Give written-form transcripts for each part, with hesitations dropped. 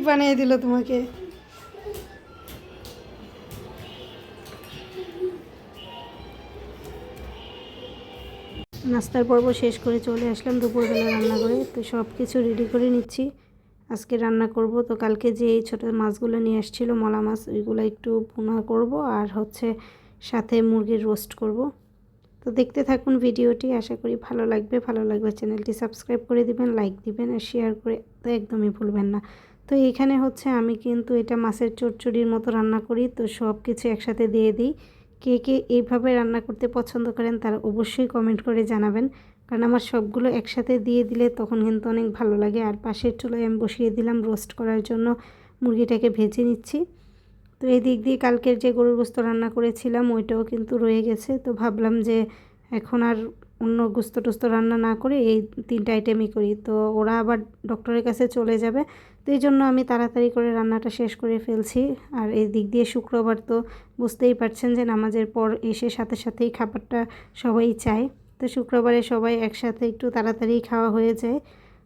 বানিয়ে দিল তোমাকে? নাস্তার পর্ব শেষ করে চলে আসলাম দুপুরবেলা রান্না করে। তো সব কিছু রেডি করে নিচ্ছি, আজকে রান্না করব। তো কালকে যে এই ছোটো মাছগুলো নিয়ে আসছিলো, মলা মাছ, ওইগুলো একটু ভুনা করব আর হচ্ছে সাথে মুরগির রোস্ট করব। তো দেখতে থাকুন ভিডিওটি, আশা করি ভালো লাগবে। ভালো লাগবে চ্যানেলটি সাবস্ক্রাইব করে দিবেন, লাইক দিবেন আর শেয়ার করে তো একদমই ভুলবেন না। তো এইখানে হচ্ছে আমি কিন্তু এটা মাছের চচ্চড়ির মতো রান্না করি। তো সব কিছু একসাথে দিয়ে দিই। কে কে এইভাবে রান্না করতে পছন্দ করেন তারা অবশ্যই কমেন্ট করে জানাবেন, কারণ আমার সবগুলো একসাথে দিয়ে দিলে তখন কিন্তু অনেক ভালো লাগে। আর পাশের চুলায় আমি বসিয়ে দিলাম রোস্ট করার জন্য, মুরগিটাকে ভেজে নিচ্ছি। তো এই দিক দিয়ে কালকের যে গরুর গোস্ত রান্না করেছিলাম ওইটাও কিন্তু রয়ে গেছে। তো ভাবলাম যে এখন আর অন্য গোস্ত টোস্ত রান্না না করে এই 3টা আইটেমই করি। তো ওরা আবার ডক্টরের কাছে চলে যাবে, তো এই জন্য আমি তাড়াতাড়ি করে রান্নাটা শেষ করে ফেলছি। আর এই দিক দিয়ে শুক্রবার তো বুঝতেই পারছেন যে নামাজের পর এসে সাথে সাথেই খাবারটা সবাই চায়। তো শুক্রবারে সবাই একসাথে একটু তাড়াতাড়ি খাওয়া হয়ে যায়।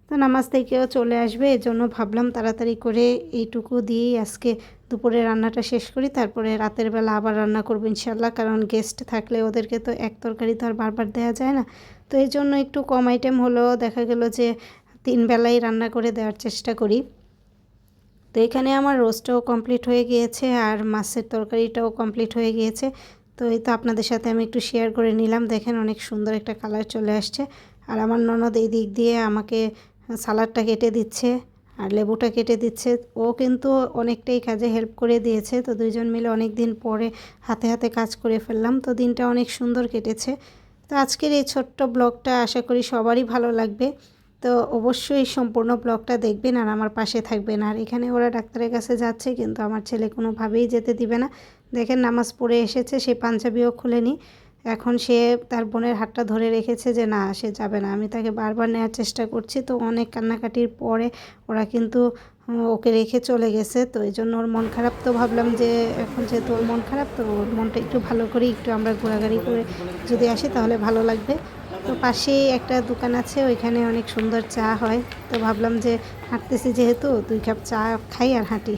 তো নামাজ থেকেও চলে আসবে, এজন্য ভাবলাম তাড়াতাড়ি করে এইটুকু দিয়েই আজকে দুপুরে রান্নাটা শেষ করি। তারপরে রাতের বেলা আবার রান্না করবো ইনশাল্লাহ, কারণ গেস্ট থাকলে ওদেরকে তো এক তরকারি তো আর বারবার দেওয়া যায় না। তো এই জন্য একটু কম আইটেম হলেও দেখা গেল যে 3 বেলাই রান্না করে দেওয়ার চেষ্টা করি। তো এখানে আমার রোস্টটাও কমপ্লিট হয়ে গিয়েছে আর মাছের তরকারিটাও কমপ্লিট হয়ে গিয়েছে। তো এই তো আপনাদের সাথে আমি একটু শেয়ার করে নিলাম। দেখেন অনেক সুন্দর একটা কালার চলে আসছে। আর আমার ননদ এই দিক দিয়ে আমাকে সালাডটা কেটে দিচ্ছে আর লেবুটা কেটে দিচ্ছে। ও কিন্তু অনেকটাই কাজে হেল্প করে দিয়েছে। তো দুইজন মিলে অনেক দিন পরে হাতে হাতে কাজ করে ফেললাম। তো দিনটা অনেক সুন্দর কেটেছে। তো আজকের এই ছোট্ট ব্লগটা আশা করি সবারই ভালো লাগবে। তো অবশ্যই সম্পূর্ণ ব্লগটা দেখবেন আর আমার পাশে থাকবেন। আর এখানে ওরা ডাক্তারের কাছে যাচ্ছে, কিন্তু আমার ছেলে কোনোভাবেই যেতে দিবে না। দেখেন নামাজ পড়ে এসেছে, সে পাঞ্জাবিও খুলেনি। এখন সে তার বোনের হাতটা ধরে রেখেছে যে না, সে যাবে না। আমি তাকে বারবার নেওয়ার চেষ্টা করছি। তো অনেক কান্নাকাটির পরে ওরা কিন্তু ওকে রেখে চলে গেছে। তো এই জন্য ওর মন খারাপ। তো ভাবলাম যে এখন যেহেতু ওর মন খারাপ, তো ওর মনটা একটু ভালো করে একটু আমরা ঘোরাঘুরি করে যদি আসি তাহলে ভালো লাগবে। তো পাশেই একটা দোকান আছে, ওইখানে অনেক সুন্দর চা হয়। তো ভাবলাম যে হাঁটতেছি যেহেতু 2 কাপ চা খাই আর হাঁটি।